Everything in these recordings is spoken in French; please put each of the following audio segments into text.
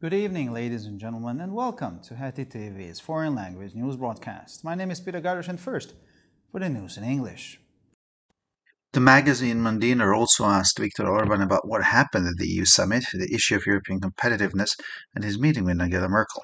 Good evening, ladies and gentlemen, and welcome to Heti TV's foreign language news broadcast. My name is Peter Garish, and first, for the news in English. The magazine Mandiner also asked Viktor Orban about what happened at the EU summit, the issue of European competitiveness, and his meeting with Angela Merkel.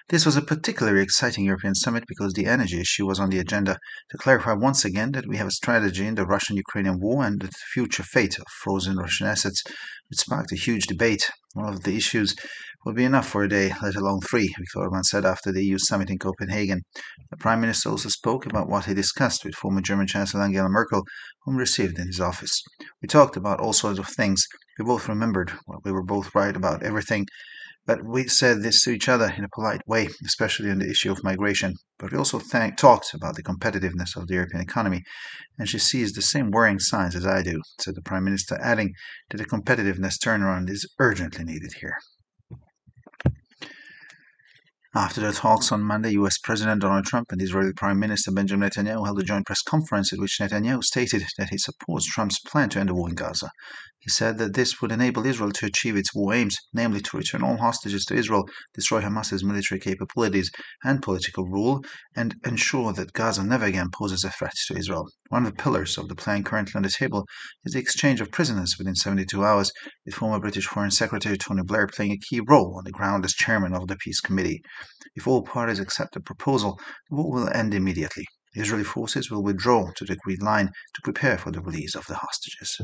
This was a particularly exciting European summit because the energy issue was on the agenda to clarify once again that we have a strategy in the Russian-Ukrainian war and the future fate of frozen Russian assets, which sparked a huge debate. One of the issues will be enough for a day, let alone three, Viktor Orban said after the EU summit in Copenhagen. The Prime Minister also spoke about what he discussed with former German Chancellor Angela Merkel, whom received in his office. We talked about all sorts of things. We both remembered we were both right about everything, but we said this to each other in a polite way, especially on the issue of migration. But we also talked about the competitiveness of the European economy, and she sees the same worrying signs as I do, said the Prime Minister, adding that the competitiveness turnaround is urgently needed here. After the talks on Monday, US President Donald Trump and Israeli Prime Minister Benjamin Netanyahu held a joint press conference in which Netanyahu stated that he supports Trump's plan to end the war in Gaza. He said that this would enable Israel to achieve its war aims, namely to return all hostages to Israel, destroy Hamas's military capabilities and political rule, and ensure that Gaza never again poses a threat to Israel. One of the pillars of the plan currently on the table is the exchange of prisoners within 72 hours, with former British Foreign Secretary Tony Blair playing a key role on the ground as chairman of the Peace Committee. If all parties accept the proposal, the war will end immediately. The Israeli forces will withdraw to the Green Line to prepare for the release of the hostages.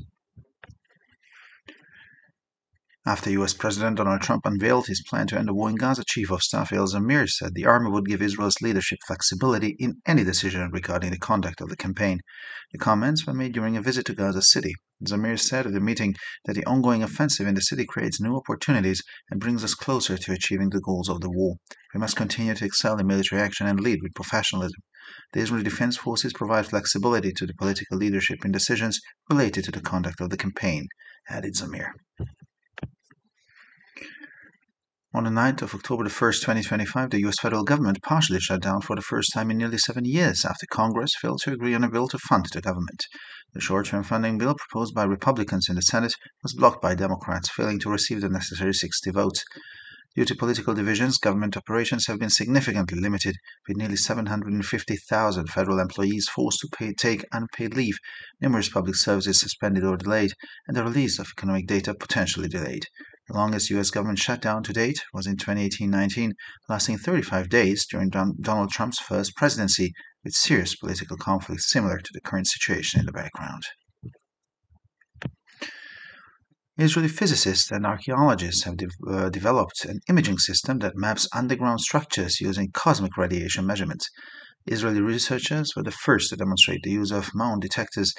After US President Donald Trump unveiled his plan to end the war in Gaza, Chief of Staff Eyal Zamir said the army would give Israel's leadership flexibility in any decision regarding the conduct of the campaign. The comments were made during a visit to Gaza City. Zamir said at the meeting that the ongoing offensive in the city creates new opportunities and brings us closer to achieving the goals of the war. We must continue to excel in military action and lead with professionalism. The Israeli Defense Forces provide flexibility to the political leadership in decisions related to the conduct of the campaign, added Zamir. On the night of October 1st, 2025, the U.S. federal government partially shut down for the first time in nearly 7 years after Congress failed to agree on a bill to fund the government. The short-term funding bill proposed by Republicans in the Senate was blocked by Democrats, failing to receive the necessary 60 votes. Due to political divisions, government operations have been significantly limited, with nearly 750,000 federal employees forced to take unpaid leave, numerous public services suspended or delayed, and the release of economic data potentially delayed. The longest U.S. government shutdown to date was in 2018-19, lasting 35 days during Donald Trump's first presidency, with serious political conflicts similar to the current situation in the background. Israeli physicists and archaeologists have developed an imaging system that maps underground structures using cosmic radiation measurements. Israeli researchers were the first to demonstrate the use of muon detectors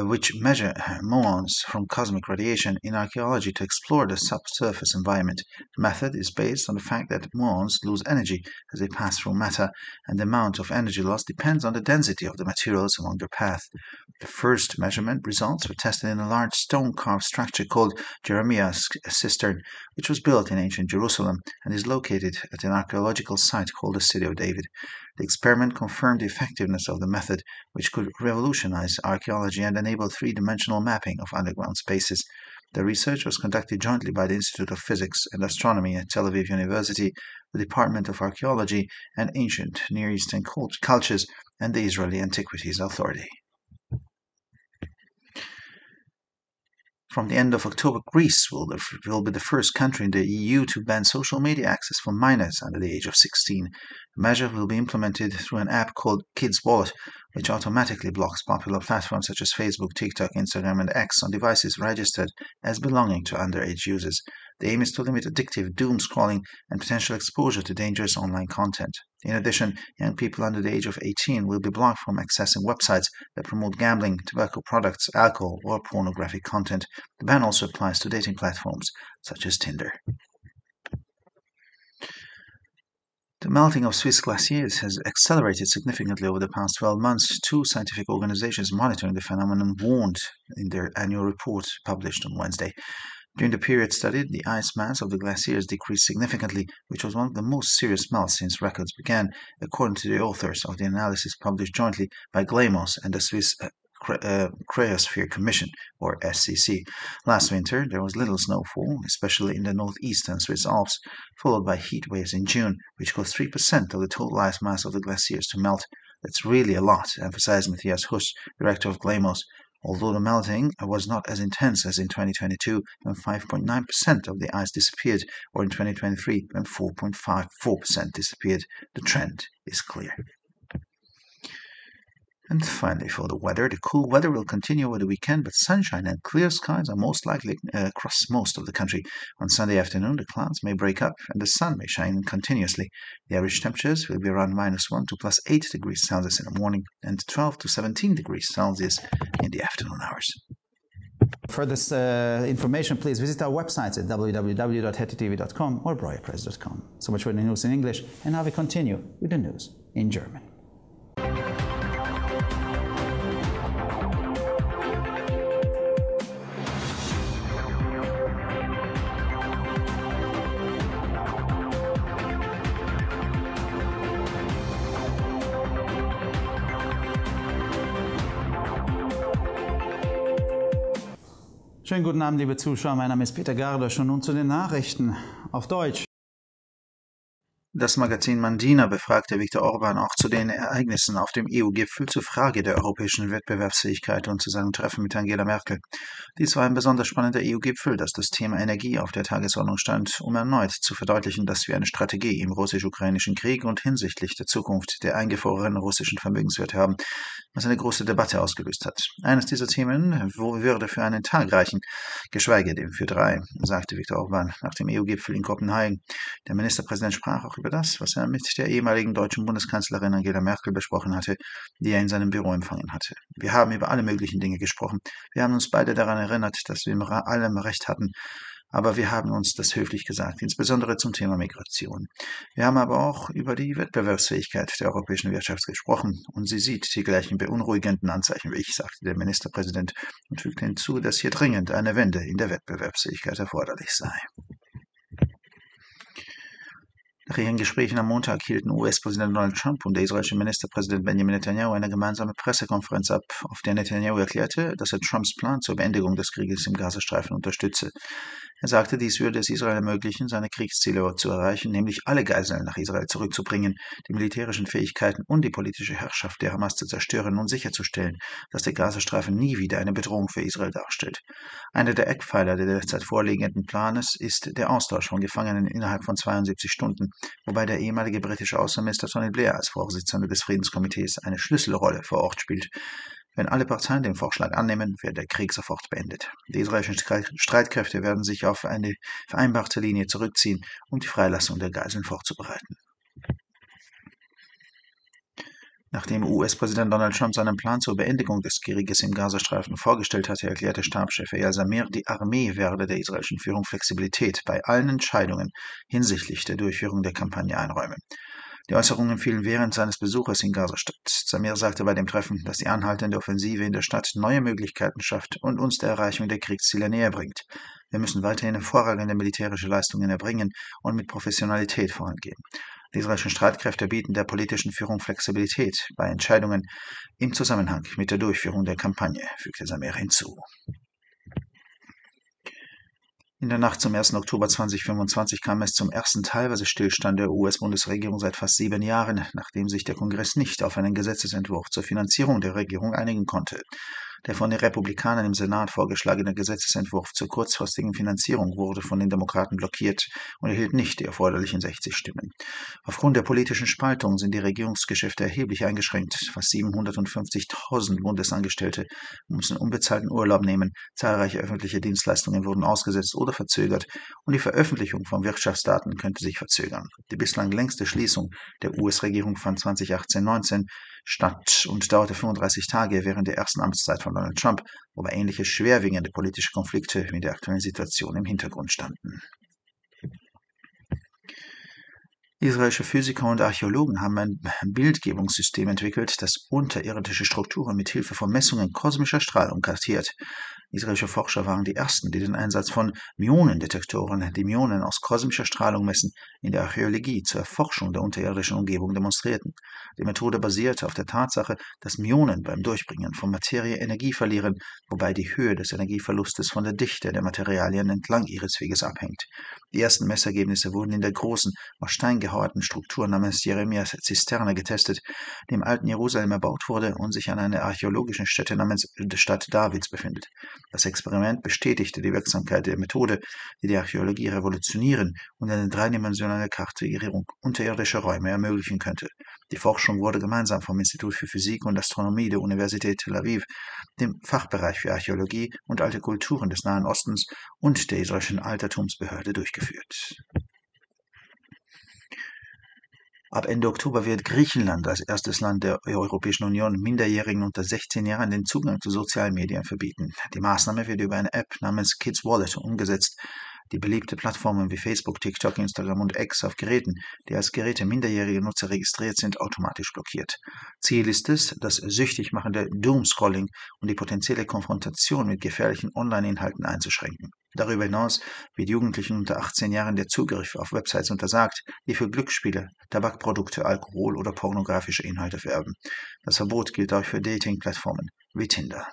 which measure muons from cosmic radiation in archaeology to explore the subsurface environment. The method is based on the fact that muons lose energy as they pass through matter, and the amount of energy loss depends on the density of the materials along their path. The first measurement results were tested in a large stone-carved structure called Jeremiah Cistern, which was built in ancient Jerusalem and is located at an archaeological site called the City of David. The experiment confirmed the effectiveness of the method, which could revolutionize archaeology and enable three-dimensional mapping of underground spaces. The research was conducted jointly by the Institute of Physics and Astronomy at Tel Aviv University, the Department of Archaeology and Ancient Near Eastern Cultures, and the Israeli Antiquities Authority. From the end of October, Greece will be the first country in the EU to ban social media access for minors under the age of 16. The measure will be implemented through an app called Kids Wallet, which automatically blocks popular platforms such as Facebook, TikTok, Instagram, and X on devices registered as belonging to underage users. The aim is to limit addictive doom scrolling and potential exposure to dangerous online content. In addition, young people under the age of 18 will be blocked from accessing websites that promote gambling, tobacco products, alcohol, or pornographic content. The ban also applies to dating platforms such as Tinder. The melting of Swiss glaciers has accelerated significantly over the past 12 months. Two scientific organizations monitoring the phenomenon warned in their annual report published on Wednesday. During the period studied, the ice mass of the glaciers decreased significantly, which was one of the most serious melts since records began, according to the authors of the analysis published jointly by Glamos and the Swiss Cryosphere Commission, or SCC. Last winter, there was little snowfall, especially in the northeastern Swiss Alps, followed by heat waves in June, which caused 3% of the total ice mass of the glaciers to melt. That's really a lot, emphasized Matthias Huss, director of GLEMOS, although the melting was not as intense as in 2022, when 5.9% of the ice disappeared, or in 2023, when 4.54% disappeared. The trend is clear. And finally, for the weather, the cool weather will continue over the weekend, but sunshine and clear skies are most likely across most of the country. On Sunday afternoon, the clouds may break up and the sun may shine continuously. The average temperatures will be around -1 to +8 degrees Celsius in the morning and 12 to 17 degrees Celsius in the afternoon hours. For this information, please visit our websites at www.hettytv.com or breuerpress.com. So much for the news in English, and now we continue with the news in German. Schönen guten Abend, liebe Zuschauer. Mein Name ist Peter Gardosch und nun zu den Nachrichten auf Deutsch. Das Magazin Mandina befragte Viktor Orban auch zu den Ereignissen auf dem EU-Gipfel zur Frage der europäischen Wettbewerbsfähigkeit und zu seinem Treffen mit Angela Merkel. Dies war ein besonders spannender EU-Gipfel, dass das Thema Energie auf der Tagesordnung stand, um erneut zu verdeutlichen, dass wir eine Strategie im russisch-ukrainischen Krieg und hinsichtlich der Zukunft der eingefrorenen russischen Vermögenswerte haben, was eine große Debatte ausgelöst hat. Eines dieser Themen würde für einen Tag reichen, geschweige denn für 3, sagte Viktor Orban nach dem EU-Gipfel in Kopenhagen. Der Ministerpräsident sprach auch über das, was er mit der ehemaligen deutschen Bundeskanzlerin Angela Merkel besprochen hatte, die er in seinem Büro empfangen hatte. Wir haben über alle möglichen Dinge gesprochen. Wir haben uns beide daran erinnert, dass wir mit allem Recht hatten, aber wir haben uns das höflich gesagt, insbesondere zum Thema Migration. Wir haben aber auch über die Wettbewerbsfähigkeit der europäischen Wirtschaft gesprochen und sie sieht die gleichen beunruhigenden Anzeichen wie ich, sagte der Ministerpräsident und fügte hinzu, dass hier dringend eine Wende in der Wettbewerbsfähigkeit erforderlich sei. Nach ihren Gesprächen am Montag hielten US-Präsident Donald Trump und der israelische Ministerpräsident Benjamin Netanyahu eine gemeinsame Pressekonferenz ab, auf der Netanyahu erklärte, dass er Trumps Plan zur Beendigung des Krieges im Gazastreifen unterstütze. Er sagte, dies würde es Israel ermöglichen, seine Kriegsziele zu erreichen, nämlich alle Geiseln nach Israel zurückzubringen, die militärischen Fähigkeiten und die politische Herrschaft der Hamas zu zerstören und sicherzustellen, dass der Gazastreifen nie wieder eine Bedrohung für Israel darstellt. Einer der Eckpfeiler der derzeit vorliegenden Planes ist der Austausch von Gefangenen innerhalb von 72 Stunden, wobei der ehemalige britische Außenminister Tony Blair als Vorsitzender des Friedenskomitees eine Schlüsselrolle vor Ort spielt. Wenn alle Parteien den Vorschlag annehmen, wird der Krieg sofort beendet. Die israelischen Streitkräfte werden sich auf eine vereinbarte Linie zurückziehen, um die Freilassung der Geiseln vorzubereiten. Nachdem US-Präsident Donald Trump seinen Plan zur Beendigung des Krieges im Gazastreifen vorgestellt hatte, erklärte Stabschef Eyal Zamir, die Armee werde der israelischen Führung Flexibilität bei allen Entscheidungen hinsichtlich der Durchführung der Kampagne einräumen. Die Äußerungen fielen während seines Besuches in Gazastadt. Zamir sagte bei dem Treffen, dass die anhaltende Offensive in der Stadt neue Möglichkeiten schafft und uns der Erreichung der Kriegsziele näher bringt. Wir müssen weiterhin hervorragende militärische Leistungen erbringen und mit Professionalität vorangehen. Die israelischen Streitkräfte bieten der politischen Führung Flexibilität bei Entscheidungen im Zusammenhang mit der Durchführung der Kampagne, fügte Zamir hinzu. In der Nacht zum 1. Oktober 2025 kam es zum ersten teilweise Stillstand der US-Bundesregierung seit fast 7 Jahren, nachdem sich der Kongress nicht auf einen Gesetzesentwurf zur Finanzierung der Regierung einigen konnte. Der von den Republikanern im Senat vorgeschlagene Gesetzesentwurf zur kurzfristigen Finanzierung wurde von den Demokraten blockiert und erhielt nicht die erforderlichen 60 Stimmen. Aufgrund der politischen Spaltung sind die Regierungsgeschäfte erheblich eingeschränkt. Fast 750.000 Bundesangestellte müssen unbezahlten Urlaub nehmen, zahlreiche öffentliche Dienstleistungen wurden ausgesetzt oder verzögert und die Veröffentlichung von Wirtschaftsdaten könnte sich verzögern. Die bislang längste Schließung der US-Regierung fand 2018-19 statt und dauerte 35 Tage während der ersten Amtszeit von Donald Trump, wobei ähnliche schwerwiegende politische Konflikte wie der aktuellen Situation im Hintergrund standen. Israelische Physiker und Archäologen haben ein Bildgebungssystem entwickelt, das unterirdische Strukturen mit Hilfe von Messungen kosmischer Strahlung kartiert. Israelische Forscher waren die ersten, die den Einsatz von Myonendetektoren, die Myonen aus kosmischer Strahlung messen, in der Archäologie zur Erforschung der unterirdischen Umgebung demonstrierten. Die Methode basierte auf der Tatsache, dass Myonen beim Durchbringen von Materie Energie verlieren, wobei die Höhe des Energieverlustes von der Dichte der Materialien entlang ihres Weges abhängt. Die ersten Messergebnisse wurden in der großen, aus Stein gehauerten Struktur namens Jeremias Zisterne getestet, die im alten Jerusalem erbaut wurde und sich an einer archäologischen Stätte namens Stadt Davids befindet. Das Experiment bestätigte die Wirksamkeit der Methode, die Archäologie revolutionieren und eine dreidimensionale Kartierung unterirdischer Räume ermöglichen könnte. Die Forschung wurde gemeinsam vom Institut für Physik und Astronomie der Universität Tel Aviv, dem Fachbereich für Archäologie und alte Kulturen des Nahen Ostens und der israelischen Altertumsbehörde durchgeführt. Ab Ende Oktober wird Griechenland als erstes Land der Europäischen Union Minderjährigen unter 16 Jahren den Zugang zu sozialen Medien verbieten. Die Maßnahme wird über eine App namens Kids Wallet umgesetzt, die beliebte Plattformen wie Facebook, TikTok, Instagram und X auf Geräten, die als Geräte minderjähriger Nutzer registriert sind, automatisch blockiert. Ziel ist es, das süchtig machende Doomscrolling und die potenzielle Konfrontation mit gefährlichen Online-Inhalten einzuschränken. Darüber hinaus wird Jugendlichen unter 18 Jahren der Zugriff auf Websites untersagt, die für Glücksspiele, Tabakprodukte, Alkohol oder pornografische Inhalte werben. Das Verbot gilt auch für Dating-Plattformen wie Tinder.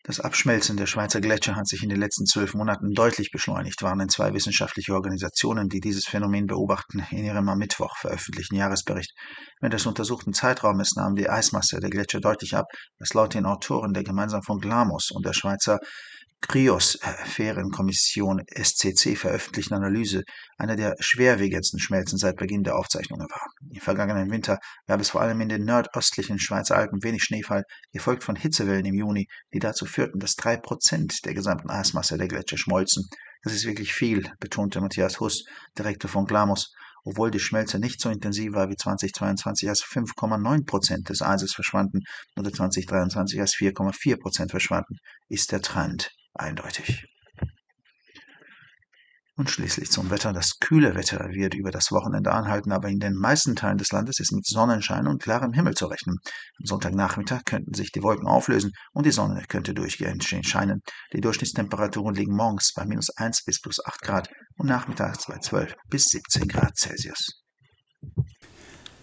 Das Abschmelzen der Schweizer Gletscher hat sich in den letzten 12 Monaten deutlich beschleunigt, warnen zwei wissenschaftliche Organisationen, die dieses Phänomen beobachten, in ihrem am Mittwoch veröffentlichten Jahresbericht. Während des untersuchten Zeitraumes nahm die Eismasse der Gletscher deutlich ab, was laut den Autoren der gemeinsam von GLAMOS und der Schweizer Kryosphärenkommission SCC veröffentlichten Analyse einer der schwerwiegendsten Schmelzen seit Beginn der Aufzeichnungen war. Im vergangenen Winter gab es vor allem in den nordöstlichen Schweizer Alpen wenig Schneefall, gefolgt von Hitzewellen im Juni, die dazu führten, dass 3% der gesamten Eismasse der Gletscher schmolzen. Das ist wirklich viel, betonte Matthias Huss, Direktor von GLAMOS. Obwohl die Schmelze nicht so intensiv war wie 2022, als 5,9% des Eises verschwanden oder 2023 als 4,4% verschwanden, ist der Trend eindeutig. Und schließlich zum Wetter. Das kühle Wetter wird über das Wochenende anhalten, aber in den meisten Teilen des Landes ist mit Sonnenschein und klarem Himmel zu rechnen. Am Sonntagnachmittag könnten sich die Wolken auflösen und die Sonne könnte durchgehend scheinen. Die Durchschnittstemperaturen liegen morgens bei -1 bis +8 Grad und nachmittags bei 12 bis 17 Grad Celsius.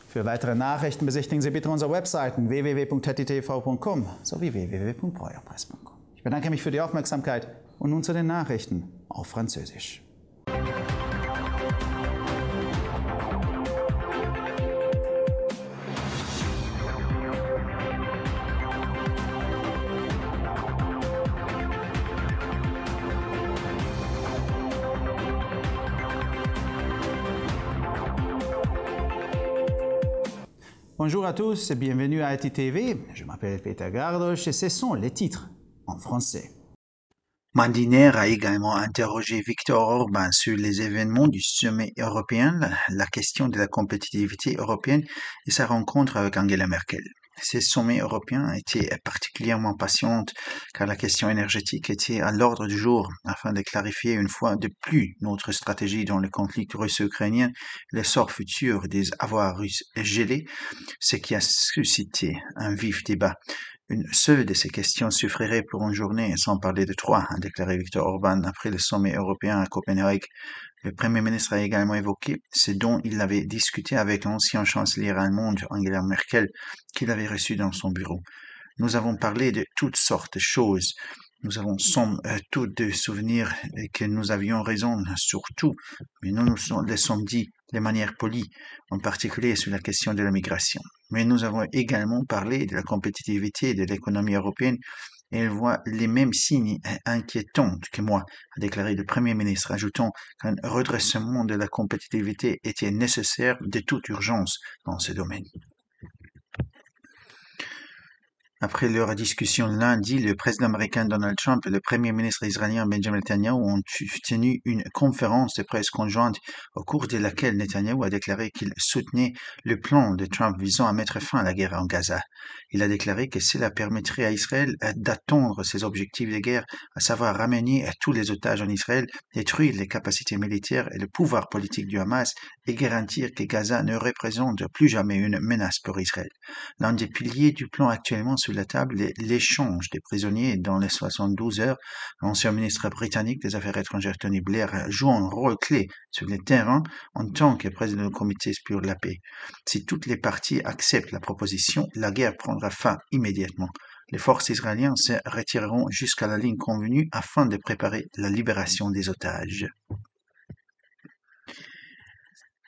Für weitere Nachrichten besichtigen Sie bitte unsere Webseiten www.hettitv.com sowie www.breuerpress.com. Ich bedanke mich für die Aufmerksamkeit und nun zu den Nachrichten auf Französisch. Bonjour à tous et bienvenue à Haiti TV. Je m'appelle Peter Gardoche et ce sont les titres en français. Mandiner a également interrogé Viktor Orban sur les événements du sommet européen, la question de la compétitivité européenne et sa rencontre avec Angela Merkel. Ces sommets européens étaient particulièrement passionnants car la question énergétique était à l'ordre du jour afin de clarifier une fois de plus notre stratégie dans le conflit russo-ukrainien et le sort futur des avoirs russes gelés, ce qui a suscité un vif débat. Une seule de ces questions suffirait pour une journée, sans parler de trois, a déclaré Viktor Orban après le sommet européen à Copenhague. Le Premier ministre a également évoqué ce dont il avait discuté avec l'ancien chancelier allemande Angela Merkel, qu'il avait reçu dans son bureau. Nous avons parlé de toutes sortes de choses. Nous avons tous de souvenirs que nous avions raison sur tout, mais nous nous le sommes dit de manière polie, en particulier sur la question de la migration. Mais nous avons également parlé de la compétitivité de l'économie européenne et elle voit les mêmes signes inquiétants que moi, a déclaré le Premier ministre, ajoutant qu'un redressement de la compétitivité était nécessaire de toute urgence dans ce domaine. Après leur discussion lundi, le président américain Donald Trump et le premier ministre israélien Benjamin Netanyahu ont tenu une conférence de presse conjointe au cours de laquelle Netanyahu a déclaré qu'il soutenait le plan de Trump visant à mettre fin à la guerre en Gaza. Il a déclaré que cela permettrait à Israël d'atteindre ses objectifs de guerre, à savoir ramener tous les otages en Israël, détruire les capacités militaires et le pouvoir politique du Hamas et garantir que Gaza ne représente plus jamais une menace pour Israël. L'un des piliers du plan actuellement sur la table l'échange des prisonniers dans les 72 heures. L'ancien ministre britannique des Affaires étrangères Tony Blair joue un rôle clé sur le terrain en tant que président du comité pour la paix. Si toutes les parties acceptent la proposition, la guerre prendra fin immédiatement. Les forces israéliennes se retireront jusqu'à la ligne convenue afin de préparer la libération des otages.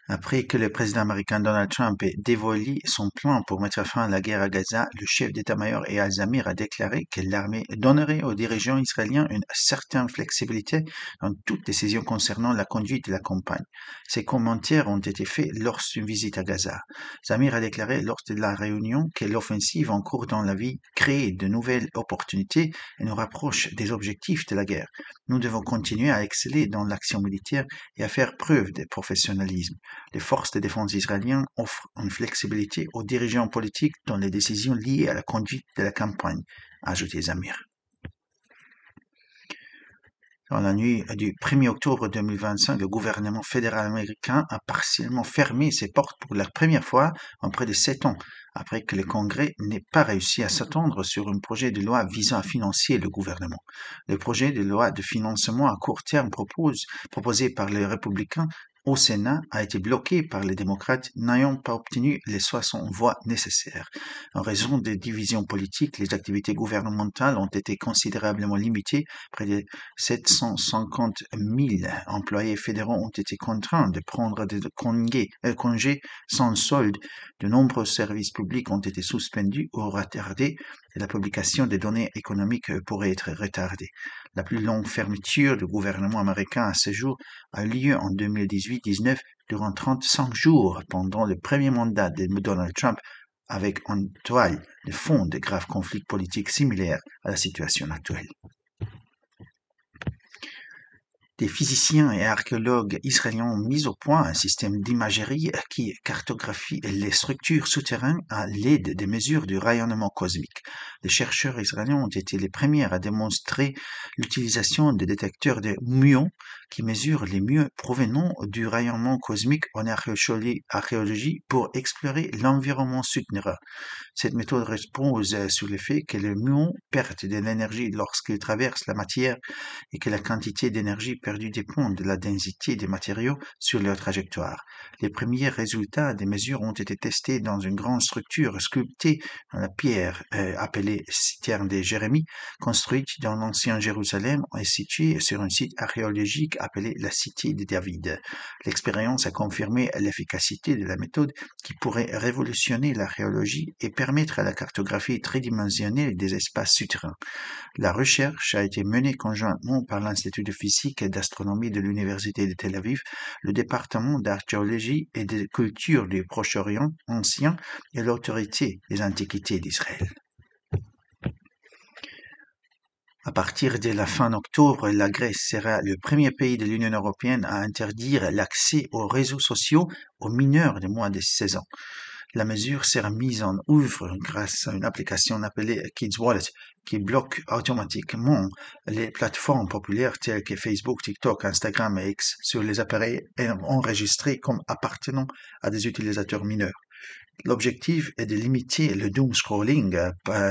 Après que le président américain Donald Trump ait dévoilé son plan pour mettre fin à la guerre à Gaza, le chef d'état-major Eyal Zamir a déclaré que l'armée donnerait aux dirigeants israéliens une certaine flexibilité dans toute décision concernant la conduite de la campagne. Ces commentaires ont été faits lors d'une visite à Gaza. Zamir a déclaré lors de la réunion que l'offensive en cours dans la vie crée de nouvelles opportunités et nous rapproche des objectifs de la guerre. Nous devons continuer à exceller dans l'action militaire et à faire preuve de professionnalisme. Les forces de défense israéliennes offrent une flexibilité aux dirigeants politiques dans les décisions liées à la conduite de la campagne, a ajouté Zamir. Dans la nuit du 1er octobre 2025, le gouvernement fédéral américain a partiellement fermé ses portes pour la première fois en près de 7 ans, après que le Congrès n'ait pas réussi à s'entendre sur un projet de loi visant à financer le gouvernement. Le projet de loi de financement à court terme proposé par les républicains au Sénat a été bloqué par les démocrates n'ayant pas obtenu les 60 voix nécessaires. En raison des divisions politiques, les activités gouvernementales ont été considérablement limitées. Près de 750 000 employés fédéraux ont été contraints de prendre des congés sans solde. De nombreux services publics ont été suspendus ou retardés et la publication des données économiques pourrait être retardée. La plus longue fermeture du gouvernement américain à ce jour a eu lieu en 2018-19 durant 35 jours pendant le premier mandat de Donald Trump avec en toile de fond de graves conflits politiques similaires à la situation actuelle. Des physiciens et archéologues israéliens ont mis au point un système d'imagerie qui cartographie les structures souterraines à l'aide des mesures du rayonnement cosmique. Les chercheurs israéliens ont été les premiers à démontrer l'utilisation des détecteurs de muons qui mesurent les muons provenant du rayonnement cosmique en archéologie pour explorer l'environnement souterrain. Cette méthode repose sur le fait que les muons perdent de l'énergie lorsqu'ils traversent la matière et que la quantité d'énergie perdue dépend de la densité des matériaux sur leur trajectoire. Les premiers résultats des mesures ont été testés dans une grande structure sculptée dans la pierre appelée citerne de Jérémie, construite dans l'ancien Jérusalem et située sur un site archéologique appelé la Cité de David. L'expérience a confirmé l'efficacité de la méthode qui pourrait révolutionner l'archéologie et permettre à la cartographie tridimensionnelle des espaces souterrains. La recherche a été menée conjointement par l'Institut de physique et d'astronomie de l'Université de Tel Aviv, le département d'archéologie et de culture du Proche-Orient ancien et l'autorité des antiquités d'Israël. À partir de la fin d'octobre, la Grèce sera le premier pays de l'Union européenne à interdire l'accès aux réseaux sociaux aux mineurs de moins de 16 ans. La mesure sera mise en œuvre grâce à une application appelée Kids Wallet qui bloque automatiquement les plateformes populaires telles que Facebook, TikTok, Instagram et X sur les appareils enregistrés comme appartenant à des utilisateurs mineurs. L'objectif est de limiter le doom scrolling,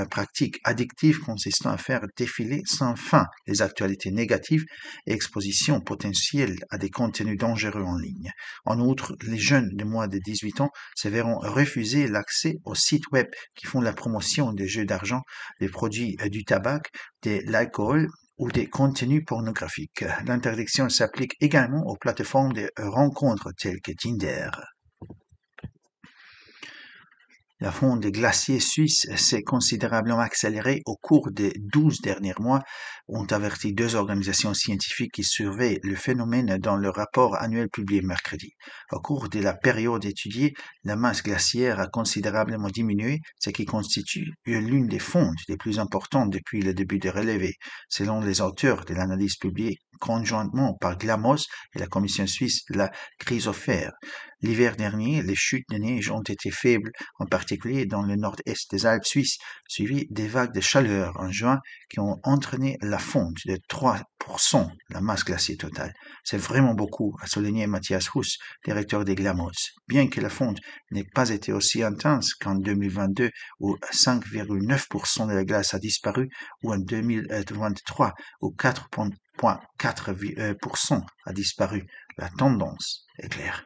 pratique addictive consistant à faire défiler sans fin les actualités négatives et exposition potentielle à des contenus dangereux en ligne. En outre, les jeunes de moins de 18 ans se verront refuser l'accès aux sites web qui font la promotion des jeux d'argent, des produits du tabac, de l'alcool ou des contenus pornographiques. L'interdiction s'applique également aux plateformes de rencontres telles que Tinder. La fonte des glaciers suisses s'est considérablement accélérée au cours des 12 derniers mois, ont averti 2 organisations scientifiques qui surveillent le phénomène dans leur rapport annuel publié mercredi. Au cours de la période étudiée, la masse glaciaire a considérablement diminué, ce qui constitue l'une des fontes les plus importantes depuis le début des relevés, selon les auteurs de l'analyse publiée conjointement par Glamos et la Commission suisse de la chrysosphère. L'hiver dernier, les chutes de neige ont été faibles, en particulier dans le nord-est des Alpes suisses, suivies des vagues de chaleur en juin qui ont entraîné la fonte de 3% de la masse glaciaire totale. C'est vraiment beaucoup, a souligné Matthias Huss, directeur des Glamos. Bien que la fonte n'ait pas été aussi intense qu'en 2022, où 5,9% de la glace a disparu, ou en 2023, où 4,4% a disparu, la tendance est claire.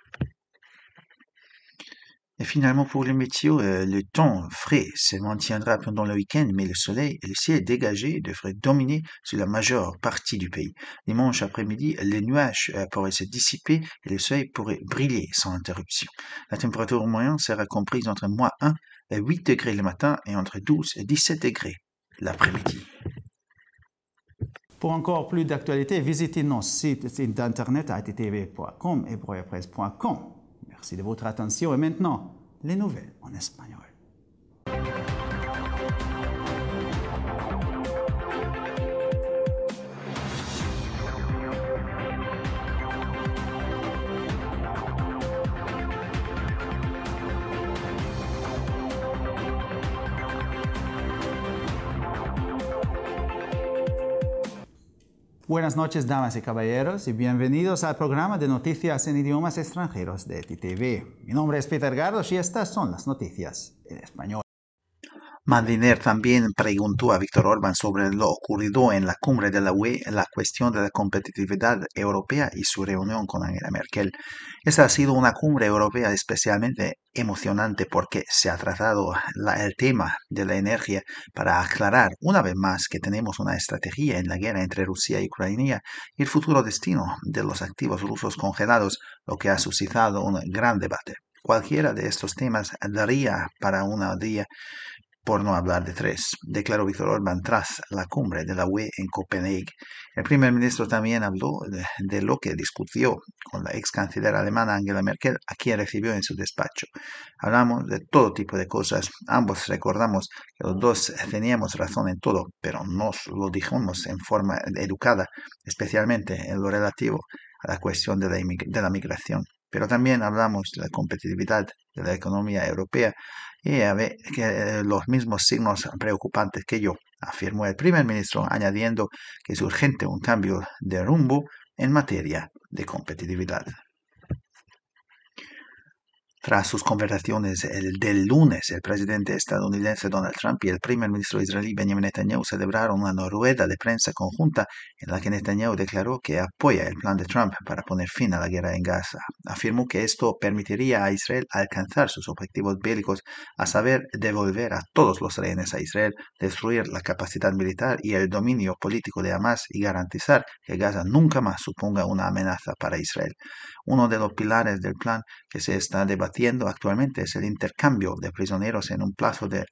Et finalement, pour le météo, le temps frais se maintiendra pendant le week-end, mais le soleil et le ciel dégagé devraient dominer sur la majeure partie du pays. Dimanche après-midi, les nuages pourraient se dissiper et le soleil pourrait briller sans interruption. La température moyenne sera comprise entre -1 et 8 degrés le matin et entre 12 et 17 degrés l'après-midi. Pour encore plus d'actualités, visitez nos sites internet attv.com et broyapresse.com. Merci de votre attention et maintenant, les nouvelles en espagnol. Buenas noches, damas y caballeros, y bienvenidos al programa de noticias en idiomas extranjeros de ETV. Mi nombre es Peter Gardos y estas son las noticias en español. Madiner también preguntó a Víctor Orbán sobre lo ocurrido en la cumbre de la UE, la cuestión de la competitividad europea y su reunión con Angela Merkel. Esta ha sido una cumbre europea especialmente emocionante porque se ha tratado el tema de la energía para aclarar una vez más que tenemos una estrategia en la guerra entre Rusia y Ucrania y el futuro destino de los activos rusos congelados, lo que ha suscitado un gran debate. Cualquiera de estos temas daría para un día, por no hablar de 3, declaró Víctor Orbán tras la cumbre de la UE en Copenhague. El primer ministro también habló de lo que discutió con la ex canciller alemana Angela Merkel, a quien recibió en su despacho. Hablamos de todo tipo de cosas. Ambos recordamos que los dos teníamos razón en todo, pero nos lo dijimos en forma educada, especialmente en lo relativo a la cuestión de la migración. Pero también hablamos de la competitividad de la economía europea y a ver que los mismos signos preocupantes que yo, afirmó el primer ministro, añadiendo que es urgente un cambio de rumbo en materia de competitividad. Tras sus conversaciones del lunes, el presidente estadounidense Donald Trump y el primer ministro israelí Benjamin Netanyahu celebraron una rueda de prensa conjunta en la que Netanyahu declaró que apoya el plan de Trump para poner fin a la guerra en Gaza. Afirmó que esto permitiría a Israel alcanzar sus objetivos bélicos, a saber, devolver a todos los rehenes a Israel, destruir la capacidad militar y el dominio político de Hamas y garantizar que Gaza nunca más suponga una amenaza para Israel. Uno de los pilares del plan que se está debatiendo actualmente es el intercambio de prisioneros en un plazo de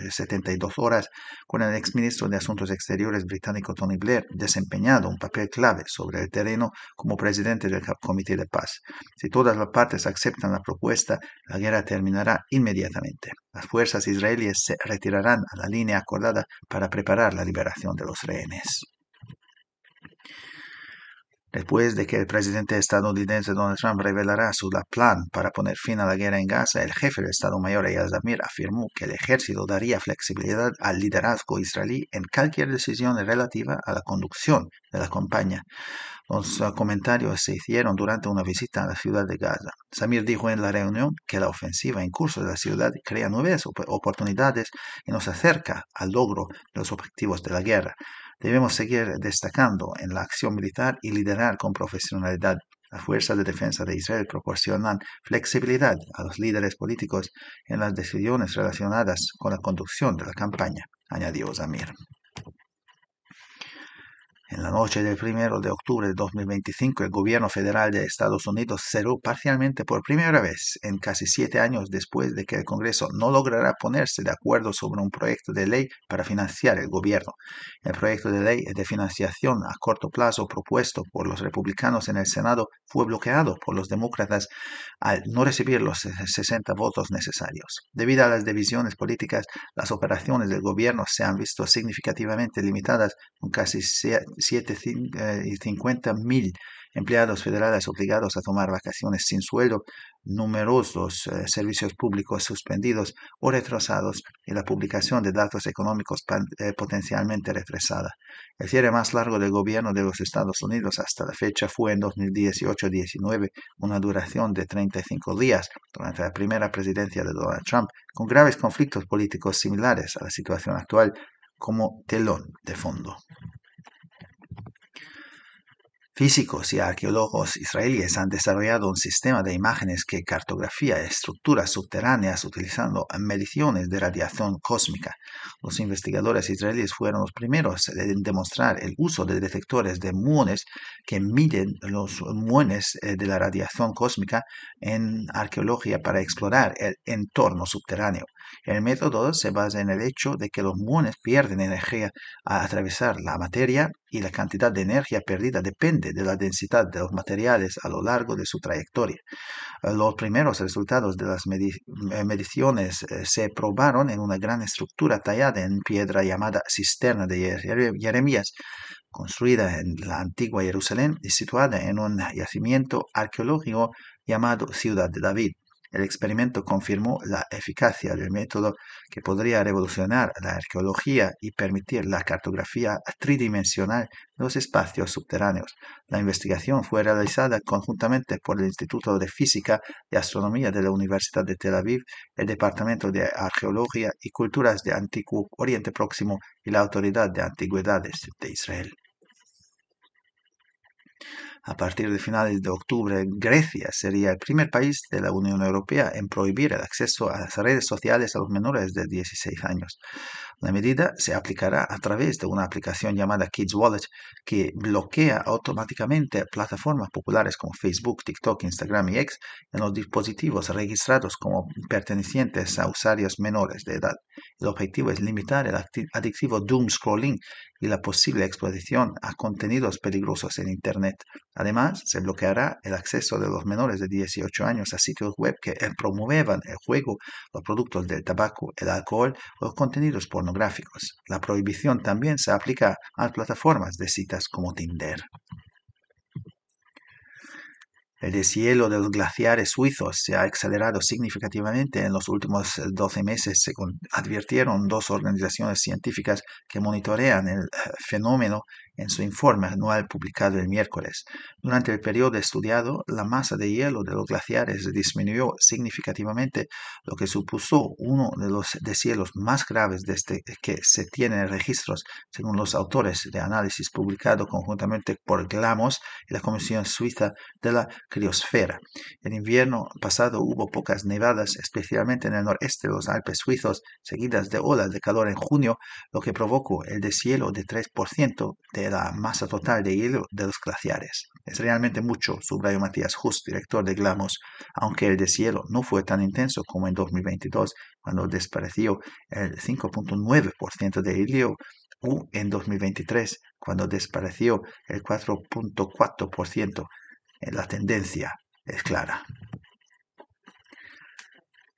72 horas con el exministro de Asuntos Exteriores británico Tony Blair, desempeñado un papel clave sobre el terreno como presidente del Comité de Paz. Si todas las partes aceptan la propuesta, la guerra terminará inmediatamente. Las fuerzas israelíes se retirarán a la línea acordada para preparar la liberación de los rehenes. Después de que el presidente estadounidense Donald Trump revelara su plan para poner fin a la guerra en Gaza, el jefe del Estado Mayor Eyal Zamir afirmó que el ejército daría flexibilidad al liderazgo israelí en cualquier decisión relativa a la conducción de la campaña. Los comentarios se hicieron durante una visita a la ciudad de Gaza. Zamir dijo en la reunión que la ofensiva en curso de la ciudad crea nuevas oportunidades y nos acerca al logro de los objetivos de la guerra. Debemos seguir destacando en la acción militar y liderar con profesionalidad. Las fuerzas de defensa de Israel proporcionan flexibilidad a los líderes políticos en las decisiones relacionadas con la conducción de la campaña, añadió Zamir. En la noche del 1 de octubre de 2025, el gobierno federal de Estados Unidos cerró parcialmente por primera vez en casi 7 años después de que el Congreso no lograra ponerse de acuerdo sobre un proyecto de ley para financiar el gobierno. El proyecto de ley de financiación a corto plazo propuesto por los republicanos en el Senado fue bloqueado por los demócratas al no recibir los 60 votos necesarios. Debido a las divisiones políticas, las operaciones del gobierno se han visto significativamente limitadas con casi 50.000 empleados federales obligados a tomar vacaciones sin sueldo, numerosos servicios públicos suspendidos o retrasados y la publicación de datos económicos potencialmente retrasada. El cierre más largo del gobierno de los Estados Unidos hasta la fecha fue en 2018-19, una duración de 35 días durante la primera presidencia de Donald Trump, con graves conflictos políticos similares a la situación actual como telón de fondo. Físicos y arqueólogos israelíes han desarrollado un sistema de imágenes que cartografía estructuras subterráneas utilizando mediciones de radiación cósmica. Los investigadores israelíes fueron los primeros en demostrar el uso de detectores de muones que miden los muones de la radiación cósmica en arqueología para explorar el entorno subterráneo. El método se basa en el hecho de que los muones pierden energía al atravesar la materia y la cantidad de energía perdida depende de la densidad de los materiales a lo largo de su trayectoria. Los primeros resultados de las mediciones se probaron en una gran estructura tallada en piedra llamada Cisterna de Jeremías, construida en la antigua Jerusalén y situada en un yacimiento arqueológico llamado Ciudad de David. El experimento confirmó la eficacia del método que podría revolucionar la arqueología y permitir la cartografía tridimensional de los espacios subterráneos. La investigación fue realizada conjuntamente por el Instituto de Física y Astronomía de la Universidad de Tel Aviv, el Departamento de Arqueología y Culturas de Antiguo Oriente Próximo y la Autoridad de Antigüedades de Israel. A partir de finales de octubre, Grecia sería el primer país de la Unión Europea en prohibir el acceso a las redes sociales a los menores de 16 años. La medida se aplicará a través de una aplicación llamada Kids Wallet que bloquea automáticamente plataformas populares como Facebook, TikTok, Instagram y X en los dispositivos registrados como pertenecientes a usuarios menores de edad. El objetivo es limitar el adictivo doom scrolling y la posible exposición a contenidos peligrosos en Internet. Además, se bloqueará el acceso de los menores de 18 años a sitios web que promuevan el juego, los productos del tabaco, el alcohol o los contenidos pornográficos. La prohibición también se aplica a plataformas de citas como Tinder. El deshielo de los glaciares suizos se ha acelerado significativamente en los últimos 12 meses, según advirtieron dos organizaciones científicas que monitorean el fenómeno en su informe anual publicado el miércoles. Durante el periodo estudiado, la masa de hielo de los glaciares disminuyó significativamente, lo que supuso uno de los deshielos más graves desde que se tienen registros, según los autores de análisis publicado conjuntamente por GLAMOS y la Comisión Suiza de la Criosfera. El invierno pasado hubo pocas nevadas, especialmente en el noreste de los Alpes suizos, seguidas de olas de calor en junio, lo que provocó el deshielo de 3% de la masa total de hielo de los glaciares. Es realmente mucho, subrayó Matías Just, director de GLAMOS, aunque el deshielo no fue tan intenso como en 2022, cuando desapareció el 5.9% de hielo, o en 2023, cuando desapareció el 4.4%. La tendencia es clara.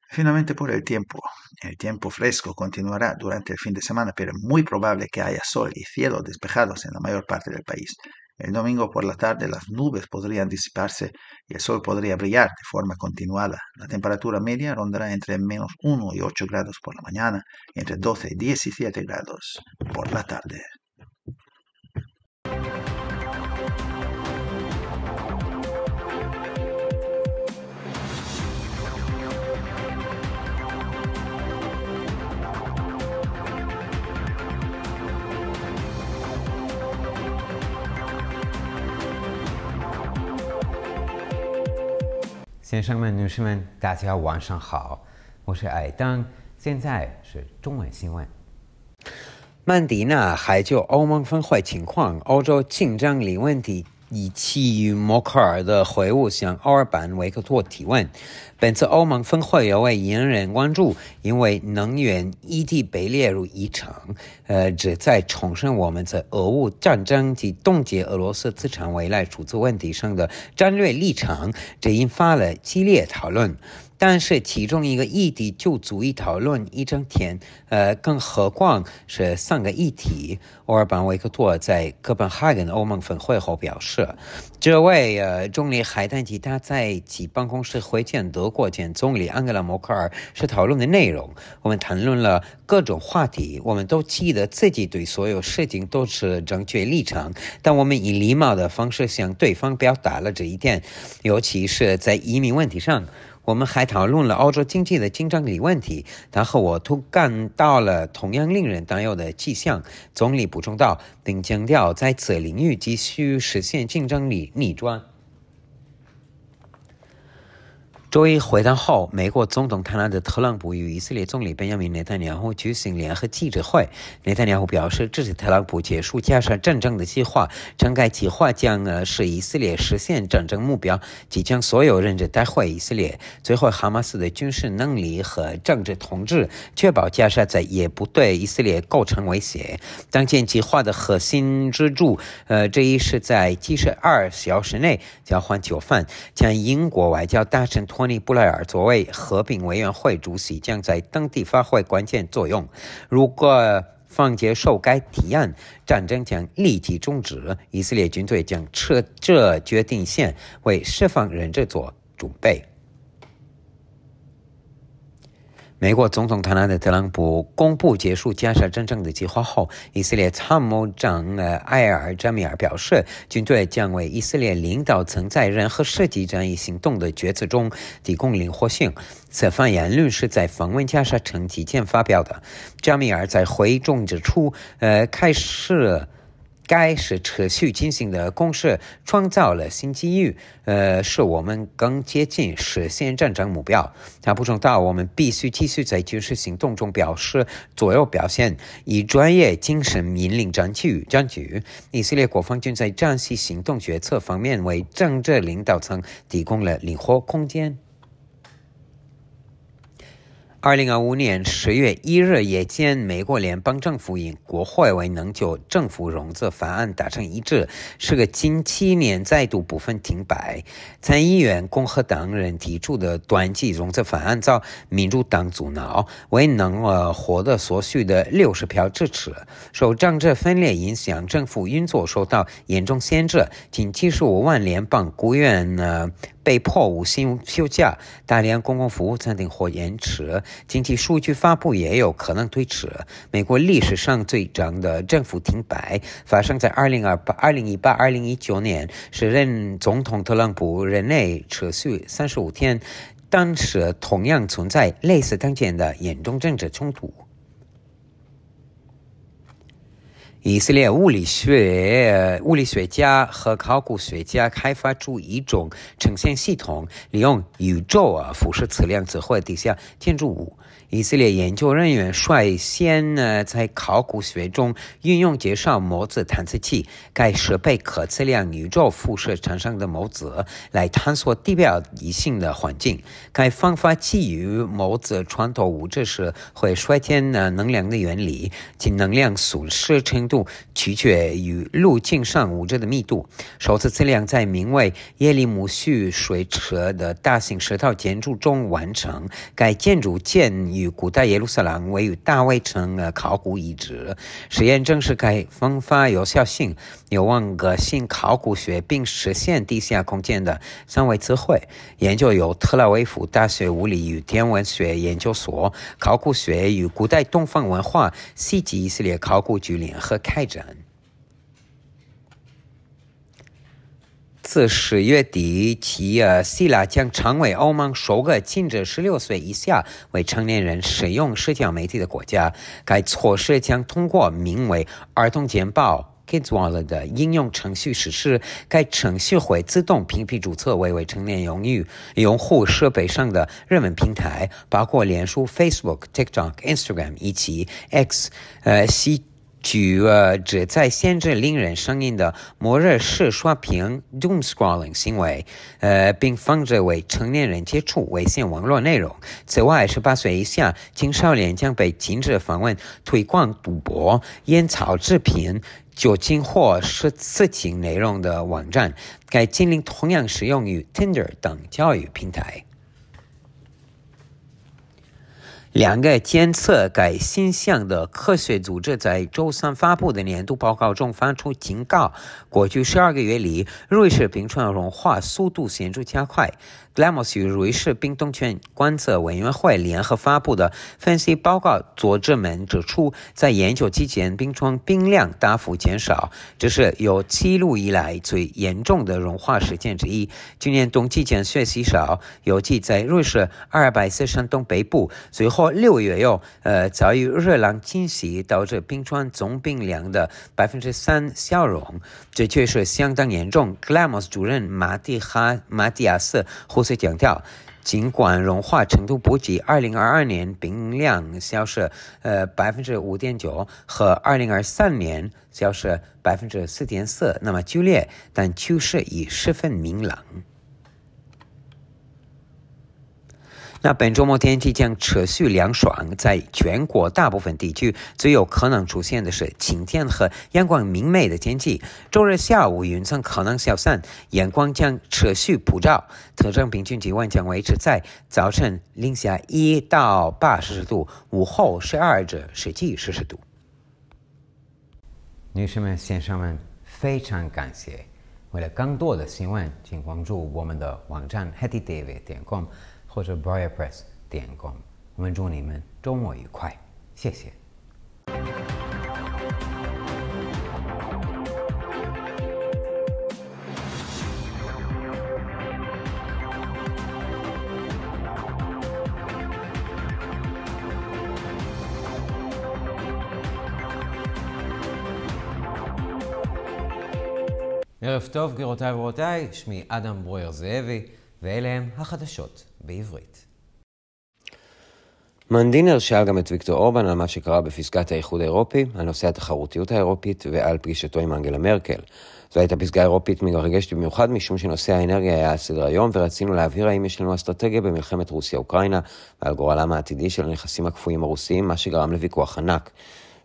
Finalmente, por el tiempo. El tiempo fresco continuará durante el fin de semana, pero es muy probable que haya sol y cielos despejados en la mayor parte del país. El domingo por la tarde las nubes podrían disiparse y el sol podría brillar de forma continuada. La temperatura media rondará entre menos 1 y 8 grados por la mañana y entre 12 y 17 grados por la tarde.先生们、女士们，大家晚上好，我是艾登，现在是中文新闻。曼迪娜还就欧盟峰会情况、欧洲竞争力问题以及默克尔的会晤向奥尔班维克多提问。本次欧盟峰会尤为引人关注，因为能源议题被列入议程，旨在重申我们在俄乌战争及冻结俄罗斯资产未来出租问题上的战略立场，这引发了激烈讨论。但是其中一个议题就足以讨论一整天，更何况是3个议题。奥尔班·维克多在哥本哈根欧盟峰会后表示，这位总理还谈及他在其办公室会见德国前总理安格拉·默克尔是讨论的内容。我们谈论了各种话题，我们都记得自己对所有事情都是正确立场，但我们以礼貌的方式向对方表达了这一点，尤其是在移民问题上。我们还讨论了欧洲经济的竞争力问题，他和我都感到了同样令人担忧的迹象。总理补充道，并强调在此领域急需实现竞争力逆转。周一会谈后，美国总统唐纳德·特朗普与以色列总理本雅明·内塔尼亚胡举行联合记者会。内塔尼亚胡表示支持特朗普结束加沙战争的计划，称该计划将使以色列实现战争目标，即将所有人质带回以色列，摧毁哈马斯的军事能力和政治统治，确保加沙再也不对以色列构成威胁。当前计划的核心支柱，这一是在72小时内交换囚犯，将英国外交大臣托尼·布莱尔作为和平委员会主席，将在当地发挥关键作用。如果方接受该提案，战争将立即终止，以色列军队将撤这决定线，为释放人质做准备。美国总统唐纳德·特朗普公布结束加沙战争的计划后，以色列参谋长埃尔·扎米尔表示，军队将为以色列领导层在任何实际战役行动的决策中提供灵活性。此番言论是在访问加沙城期间发表的。扎米尔在会议中指出，该是持续进行的攻势创造了新机遇，使我们更接近实现战争目标。他补充道，我们必须继续在军事行动中左右表现，以专业精神引领战局。以色列国防军在战系行动决策方面为政治领导层提供了灵活空间。2025年10月1日夜间，美国联邦政府因国会未能就政府融资法案达成一致，是个近7年再度部分停摆。参议院共和党人提出的短期融资法案遭民主党阻挠，未能获得所需的60票支持。受政治分裂影响，政府运作受到严重限制，近75万联邦雇员被迫无薪休假，大量公共服务暂停或延迟，经济数据发布也有可能推迟。美国历史上最长的政府停摆发生在2018、2019年，时任总统特朗普任内持续35天，但是同样存在类似当前的严重政治冲突。以色列物理学家和考古学家开发出一种呈现系统，利用宇宙辐射测量指挥地下建筑物。以色列研究人员率先在考古学中运用介绍模子探测器，该设备可测量宇宙辐射产生的模子，来探索地表异性的环境。该方法基于模子穿透物质时会衰减能量的原理，其能量损失程度取决于路径上物质的密度。首次测量在名为耶利姆蓄水池的大型石头建筑中完成，该建筑建于古代耶路撒冷位于大卫城考古遗址。实验证实该方法有效性，有望革新考古学并实现地下空间的三维测绘。研究由特拉维夫大学物理与天文学研究所、考古学与古代东方文化西及以色列考古局联合开展。自10月底起，希腊将成为欧盟首个禁止16岁以下未成年人使用社交媒体的国家。该措施将通过名为“儿童简报” Kids Wallet 的应用程序实施。该程序会自动屏蔽注册为未成年用户设备上的热门平台，包括脸书、Facebook、TikTok、Instagram 以及 X。旨在限制令人上瘾的末日式刷屏 Doom Scrolling 行为，并防止未成年人接触危险网络内容。此外，18岁以下青少年将被禁止访问推广赌博、烟草制品、酒精或色情内容的网站。该禁令同样适用于 Tinder 等交友平台。2个监测该现象的科学组织在周三发布的年度报告中发出警告，过去12个月里，瑞士冰川融化速度显著加快。GLAMOS 与瑞士冰冻圈观测委员会联合发布的分析报告作者们指出，在研究期间，冰川冰量大幅减少，这是有记录以来最严重的融化事件之一。今年冬季间雪稀少，尤其在瑞士阿尔卑斯山东北部，随后6月又遭遇热浪侵袭，导致冰川总冰量的3%消融，这确实相当严重。GLAMOS 主任马蒂亚斯胡斯强调，尽管融化程度不及2022年冰量消失5.9%和2023年消失4.4%那么剧烈，但趋势已十分明朗。那本周末天气将持续凉爽，在全国大部分地区最有可能出现的是晴天和阳光明媚的天气。周日下午云层可能消散，阳光将持续普照，特征平均气温将维持在早晨零下1到8摄氏度，午后12至17摄氏度。女士们、先生们，非常感谢。为了更多的新闻，请关注我们的网站 hettydavid.com 或者 boyerpress.com。 我们祝你们周末愉快，谢谢。ערב טוב, גבירותיי ורבותיי, שמי אדם ברויר זאבי, ואלה הם החדשות בעברית. מנדינר שאל גם את ויקטור אורבן על מה שקרה בפסגת האיחוד האירופי, על נושא התחרותיות האירופית ועל פגישתו עם אנגלה מרקל. זו הייתה פסגה אירופית מרגשת במיוחד משום שנושא האנרגיה היה על סדר היום, ורצינו להבהיר האם יש לנו אסטרטגיה במלחמת רוסיה-אוקראינה, ועל גורלם העתידי של הנכסים הקפואים הרוסיים, מה שגרם לוויכוח ענק.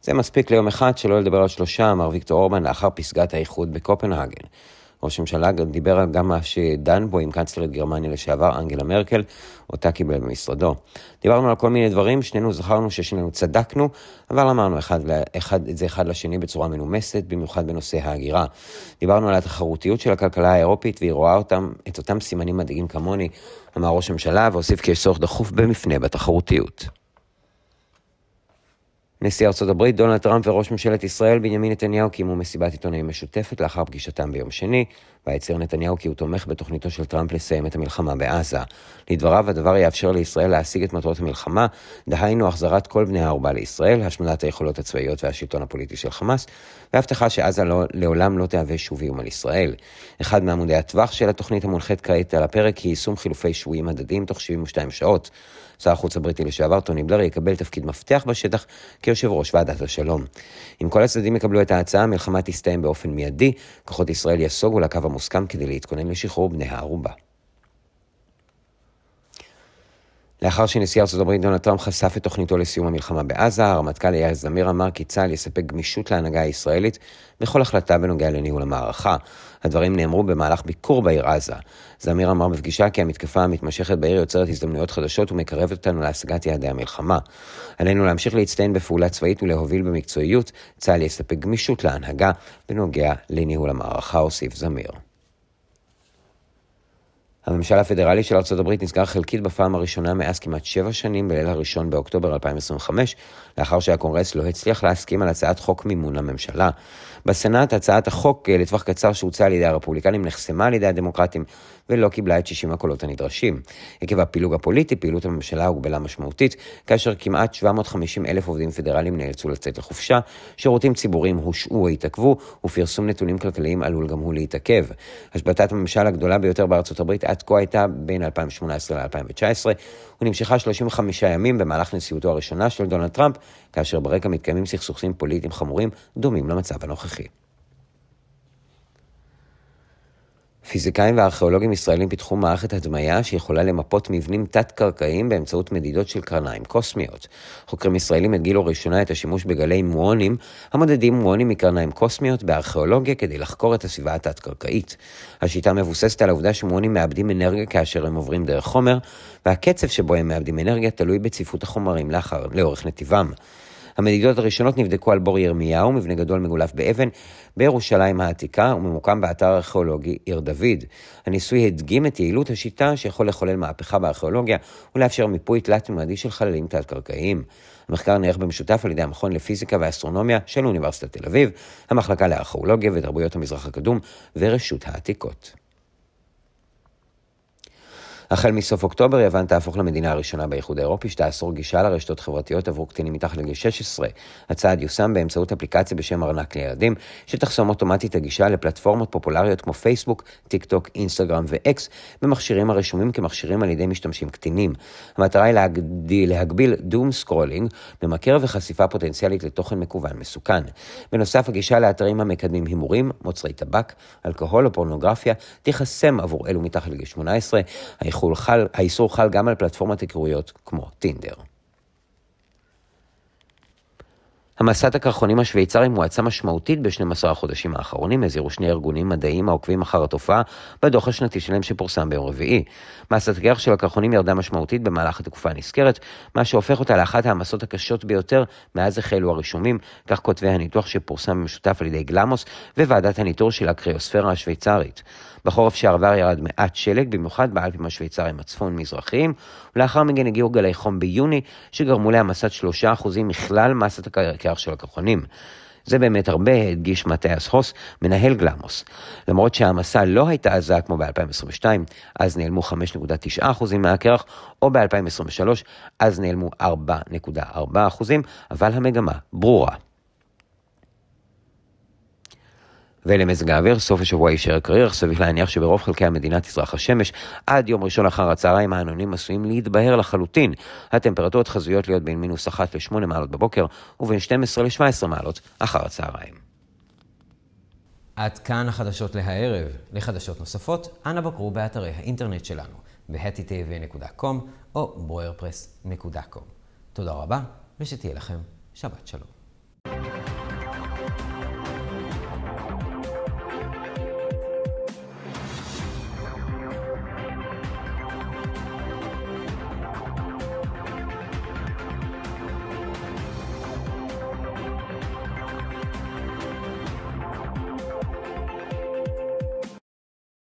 זה מספיק ליום אחד שלא לדבר על 3, אמר ויקטור אורבן לאחר פסגת האיחוד בקופנהגן. ראש הממשלה דיבר גם מה שדן בו עם קנצלרית גרמניה לשעבר אנגלה מרקל, אותה קיבל במשרדו. דיברנו על כל מיני דברים, שנינו זכרנו ששנינו צדקנו, אבל אמרנו את זה אחד לשני בצורה מנומסת, במיוחד בנושא ההגירה. דיברנו על התחרותיות של הכלכלה האירופית, והיא רואה את אותם סימנים מדאיגים כמוני, אמר ראש הממשלה, והוסיף כי יש צורך דחוף במפנה בתחרותיות. נשיא ארצות הברית דונלד טראמפ וראש ממשלת ישראל בנימין נתניהו קיימו מסיבת עיתונאים משותפת לאחר פגישתם ביום שני, והצהיר נתניהו כי הוא תומך בתוכניתו של טראמפ לסיים את המלחמה בעזה. לדבריו, הדבר יאפשר לישראל להשיג את מטרות המלחמה, דהיינו החזרת כל בני הערובה לישראל, השמדת היכולות הצבאיות והשלטון הפוליטי של חמאס, והבטחה שעזה לעולם לא תהווה שוב איום על ישראל. אחד מעמודי הטווח של התוכנית המונחית כעת על הפרק היא יישום חילופי שבויים הדדיים תוך 72 שעות. שר החוץ הבריטי לשעבר טוני בלר יקבל תפקיד מפתח בשטח כיושב ראש ועדת השלום. אם כל הצדדים יקבלו את ההצעה, המלחמה תסתיים באופן מיידי, כוחות ישראל יסוגו לקו המוסכם כדי להתכונן לשחרור בני הערובה. לאחר שנשיא ארצות הברית דונלד טראמפ חשף את תוכניתו לסיום המלחמה בעזה, הרמטכ"ל יאיר זמיר אמר כי צה"ל יספק גמישות להנהגה הישראלית בכל החלטה בנוגע לניהול המערכה. הדברים נאמרו במהלך ביקור בעיר עזה. זמיר אמר בפגישה כי המתקפה המתמשכת בעיר יוצרת הזדמנויות חדשות ומקרבת אותנו להשגת יעדי המלחמה. עלינו להמשיך להצטיין בפעולה צבאית ולהוביל במקצועיות. צה"ל יספק גמישות להנהגה בנוגע לניהול המערכה, הוסיף זמיר. הממשל הפדרלי של ארצות הברית נסגר חלקית בפעם הראשונה מאז כמעט 7 שנים בליל הראשון באוקטובר 2025, לאחר שהקונגרס לא הצליח להסכים על הצעת חוק מימון לממשלה. בסנאט הצעת החוק לטווח קצר שהוצעה על ידי הרפובליקנים נחסמה על ידי הדמוקרטים ולא קיבלה את 60 הקולות הנדרשים. עקב הפילוג הפוליטי, פעילות הממשלה הוגבלה משמעותית, כאשר כמעט 750,000 עובדים פדרליים נאלצו לצאת לחופשה, שירותים ציבוריים הושעו או התעכבו, ופרסום נתונים כלכליים עלול גם הוא להתעכב. השבתת הממשל הגדולה ביותר בארצות הברית עד כה הייתה בין 2018 ל-2019, ונמשכה 35 ימים במהלך נשיאותו הראשונה של דונלד טראמפ, כאשר ברקע מתקיימים סכסוכים פוליטיים חמורים דומים למצב הנוכחי. פיזיקאים וארכיאולוגים ישראלים פיתחו מערכת הדמיה שיכולה למפות מבנים תת-קרקעיים באמצעות מדידות של קרניים קוסמיות. חוקרים ישראלים הדגילו ראשונה את השימוש בגלי מואונים, המודדים מואונים מקרניים קוסמיות בארכיאולוגיה כדי לחקור את הסביבה התת-קרקעית. השיטה מבוססת על העובדה שמואונים מאבדים אנרגיה כאשר הם עוברים דרך חומר, והקצב שבו הם מאבדים אנרגיה תלוי בצפיפות החומרים לאורך נתיבם. המדידות הראשונות נבדקו על בור ירמיהו, מבנה גדול מגולף באבן, בירושלים העתיקה, וממוקם באתר הארכיאולוגי עיר דוד. הניסוי הדגים את יעילות השיטה שיכול לחולל מהפכה בארכיאולוגיה ולאפשר מיפוי תלת-ממדי של חללים תת-קרקעיים. המחקר נערך במשותף על ידי המכון לפיזיקה ואסטרונומיה של אוניברסיטת תל אביב, המחלקה לארכיאולוגיה ותרבויות המזרח הקדום ורשות העתיקות. החל מסוף אוקטובר, יוון תהפוך למדינה הראשונה באיחוד האירופי שתאסור גישה לרשתות חברתיות עבור קטינים מתחת לגיל 16. הצעד יושם באמצעות אפליקציה בשם ארנק לילדים, שתחסום אוטומטית הגישה לפלטפורמות פופולריות כמו פייסבוק, טיק טוק, אינסטגרם ואקס, במכשירים הרשומים כמכשירים על ידי משתמשים קטינים. המטרה היא להגביל דום סקרולינג, ממכר וחשיפה פוטנציאלית לתוכן מקוון מסוכן. בנוסף, הגישה לאתרים המקדמים הימורים, מוצרי טבק, אלכוהול או פורנוגרפיה תיחסם עבור אלו מתחת לגיל 18. האיסור חל גם על פלטפורמת היכרויות כמו טינדר. המסת הקרחונים השוויצרי מואצה משמעותית ב-12 החודשים האחרונים, הזהירו שני ארגונים מדעיים העוקבים אחר התופעה בדוח השנתי שלהם שפורסם ביום רביעי. מסת הקרח של הקרחונים ירדה משמעותית במהלך התקופה הנזכרת, מה שהופך אותה לאחת המסות הקשות ביותר מאז החלו הרישומים, כך כותבי הניתוח שפורסם במשותף על ידי גלמוס וועדת הניטור של הקריוספירה השוויצרית. בחורף שעבר ירד מעט שלג, במיוחד באלפים השוויצריים הצפון-מזרחיים, ולאחר מכן הגיעו גלי חום ביוני, שגרמו להמסת 3% מכלל מסת הקרח של הקרחונים. זה באמת הרבה, הדגיש מתיאס הוס, מנהל גלמוס. למרות שהמסה לא הייתה עזה כמו ב-2022, אז נעלמו 5.9% מהקרח, או ב-2023, אז נעלמו 4.4%, אבל המגמה ברורה. ולמזג האוויר, סוף השבוע יישאר קריר, סביב להניח שברוב חלקי המדינה תזרח השמש, עד יום ראשון אחר הצהריים העננים עשויים להתבהר לחלוטין. הטמפרטורות חזויות להיות בין -1 ל-8 מעלות בבוקר, ובין 12 ל-17 מעלות אחר הצהריים. עד כאן החדשות להערב. לחדשות נוספות, אנא בקרו באתרי האינטרנט שלנו, ב-htv.com או broerpress.com. תודה רבה, ושתהיה לכם שבת שלום.